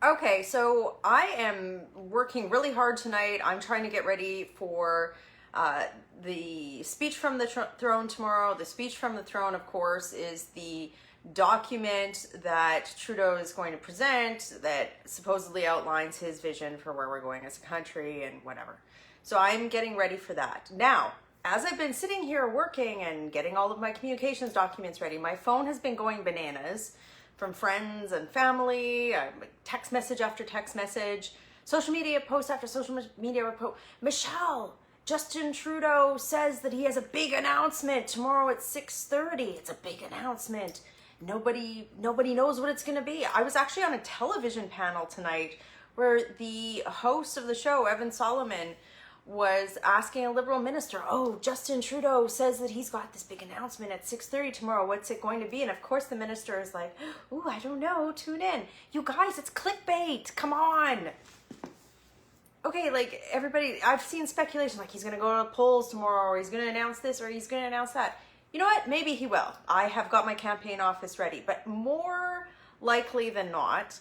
Okay, so I am working really hard tonight. I'm trying to get ready for the speech from the throne tomorrow. The speech from the throne, of course, is the document that Trudeau is going to present that supposedly outlines his vision for where we're going as a country and whatever. So I'm getting ready for that. Now, as I've been sitting here working and getting all of my communications documents ready, my phone has been going bananas from friends and family, text message after text message, social media post after social media post. Michelle, Justin Trudeau says that he has a big announcement tomorrow at 6:30. It's a big announcement. Nobody knows what it's going to be. I was actually on a television panel tonight where the host of the show, Evan Solomon, was asking a Liberal minister, oh, Justin Trudeau says that he's got this big announcement at 6:30 tomorrow. What's it going to be? And of course the minister is like, oh, I don't know. Tune in. You guys, it's clickbait. Come on. Okay, like everybody, I've seen speculation like he's going to go to the polls tomorrow or he's going to announce this or he's going to announce that. You know what? Maybe he will. I have got my campaign office ready. But more likely than not,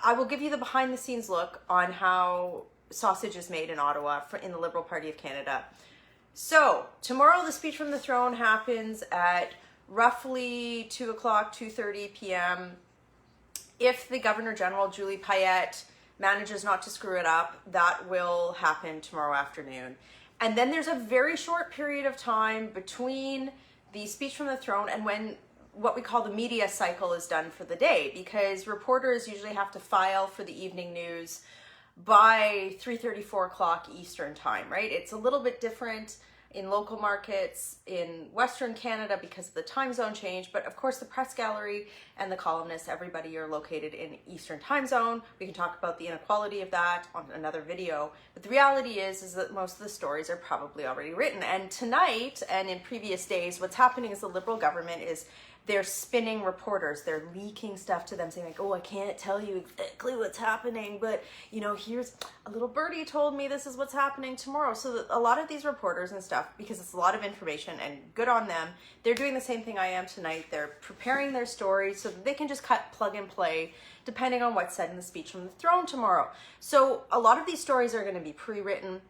I will give you the behind the scenes look on how sausage is made in Ottawa in the Liberal Party of Canada. So tomorrow the speech from the throne happens at roughly 2 o'clock, 2:30 p.m. If the Governor General, Julie Payette, manages not to screw it up, that will happen tomorrow afternoon. And then there's a very short period of time between the speech from the throne and when what we call the media cycle is done for the day, because reporters usually have to file for the evening news by 3:30, 4 o'clock Eastern time, right? It's a little bit different in local markets in Western Canada because of the time zone change, but of course the press gallery and the columnists, everybody are located in Eastern time zone. We can talk about the inequality of that on another video, but the reality is that most of the stories are probably already written. And tonight and in previous days, what's happening is the Liberal government is they're spinning reporters. They're leaking stuff to them saying like, oh, I can't tell you exactly what's happening, but you know, here's a little birdie told me this is what's happening tomorrow. So a lot of these reporters and stuff, because it's a lot of information and good on them, they're doing the same thing I am tonight. They're preparing their stories so that they can just cut, plug and play depending on what's said in the speech from the throne tomorrow. So a lot of these stories are going to be pre-written.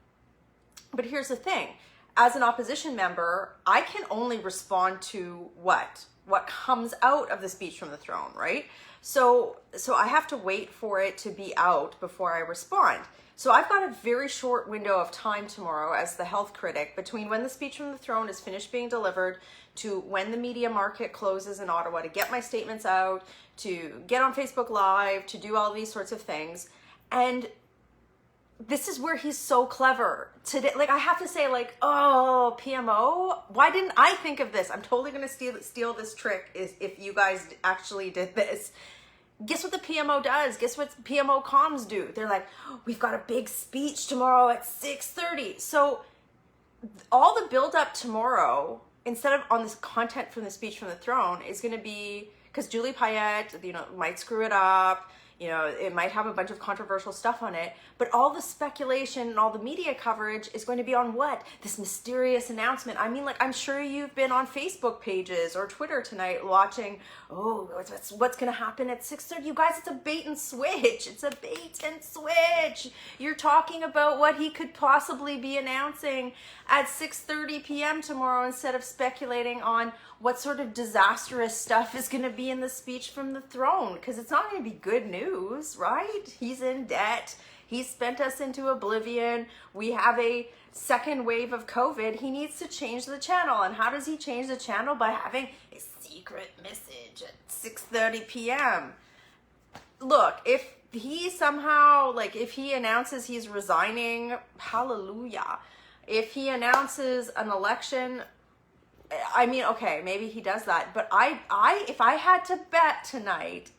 But here's the thing. As an opposition member, I can only respond to what comes out of the speech from the throne, right? So I have to wait for it to be out before I respond. So I've got a very short window of time tomorrow as the health critic between when the speech from the throne is finished being delivered to when the media market closes in Ottawa to get my statements out, to get on Facebook Live, to do all these sorts of things. And this is where he's so clever today. Like I have to say like, oh, PMO, why didn't I think of this? I'm totally going to steal this trick if you guys actually did this. Guess what the PMO does? Guess what PMO comms do? They're like, oh, we've got a big speech tomorrow at 6:30. So all the build up tomorrow, instead of on this content from the speech from the throne, is going to be, because Julie Payette, you know, might screw it up. You know, it might have a bunch of controversial stuff on it, but all the speculation and all the media coverage is going to be on what? This mysterious announcement. I mean, like, I'm sure you've been on Facebook pages or Twitter tonight watching, oh, what's going to happen at 6:30? You guys, it's a bait and switch. It's a bait and switch. You're talking about what he could possibly be announcing at 6:30 p.m. tomorrow instead of speculating on what sort of disastrous stuff is going to be in the speech from the throne, because it's not going to be good news, right? He's in debt. He's spent us into oblivion. We have a second wave of COVID. He needs to change the channel. And how does he change the channel? By having a secret message at 6:30 p.m. Look, if he somehow, like if he announces he's resigning, hallelujah. If he announces an election, I mean, okay, maybe he does that, but if I had to bet tonight,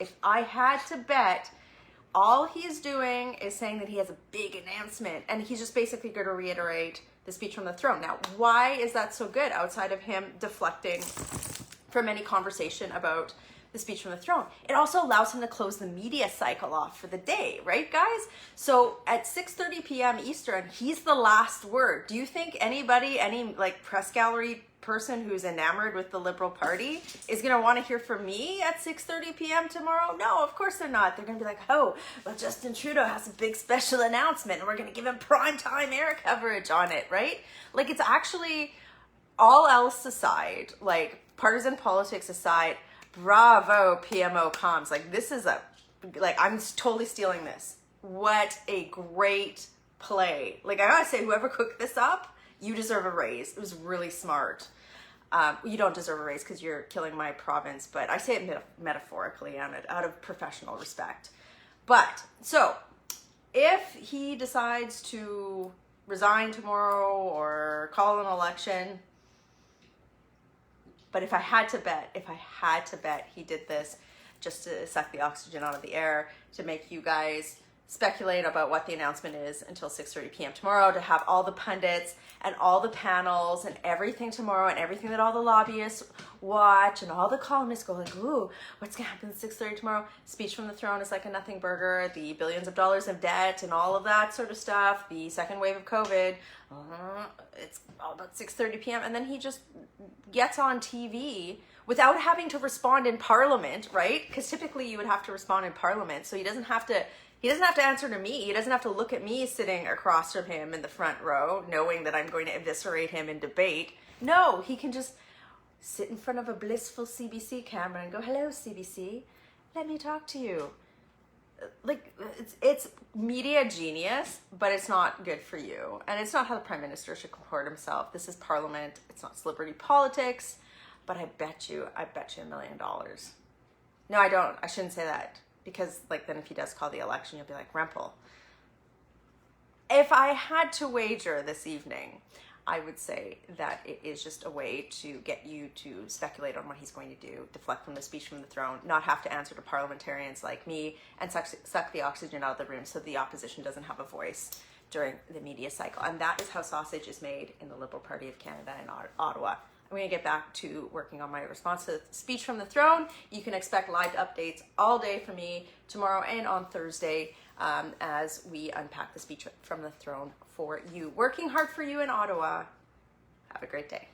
all he's doing is saying that he has a big announcement, and he's just basically going to reiterate the speech from the throne. Now, why is that so good outside of him deflecting from any conversation about the speech from the throne. It also allows him to close the media cycle off for the day, right, guys? So at 6:30 p.m. Eastern, he's the last word. Do you think anybody, any like press gallery person who's enamored with the Liberal Party is going to want to hear from me at 6:30 p.m. tomorrow? No, of course they're not. They're going to be like, oh, well, Justin Trudeau has a big special announcement and we're going to give him primetime air coverage on it, right? Like, it's actually, all else aside, like partisan politics aside, bravo PMO comms. Like, this is I'm totally stealing this. What a great play. Like, I gotta say, whoever cooked this up, you deserve a raise. It was really smart. You don't deserve a raise because you're killing my province, but I say it metaphorically and out of professional respect. But, so, if he decides to resign tomorrow or call an election, but if I had to bet he did this just to suck the oxygen out of the air, to make you guys speculate about what the announcement is until 6:30 p.m. tomorrow, to have all the pundits and all the panels and everything tomorrow and everything that all the lobbyists watch and all the columnists go like, ooh, what's gonna happen at 6:30 tomorrow? Speech from the throne is like a nothing burger, the billions of dollars of debt and all of that sort of stuff, the second wave of COVID, it's all about 6:30 p.m. And then he just gets on TV without having to respond in Parliament, right? Because typically you would have to respond in Parliament, so he doesn't have to answer to me. He doesn't have to look at me sitting across from him in the front row, knowing that I'm going to eviscerate him in debate. No, he can just sit in front of a blissful CBC camera and go, hello, CBC, let me talk to you. Like, it's media genius, but it's not good for you. And it's not how the Prime Minister should comport himself. This is Parliament. It's not celebrity politics. But I bet you $1 million. No, I don't. I shouldn't say that. Because, like, then if he does call the election, you'll be like, Rempel. If I had to wager this evening, I would say that it is just a way to get you to speculate on what he's going to do, deflect from the speech from the throne, not have to answer to parliamentarians like me, and suck the oxygen out of the room so the opposition doesn't have a voice during the media cycle. And that is how sausage is made in the Liberal Party of Canada in Ottawa. I'm going to get back to working on my response to the speech from the throne. You can expect live updates all day from me tomorrow and on Thursday as we unpack the speech from the throne for you. Working hard for you in Ottawa. Have a great day.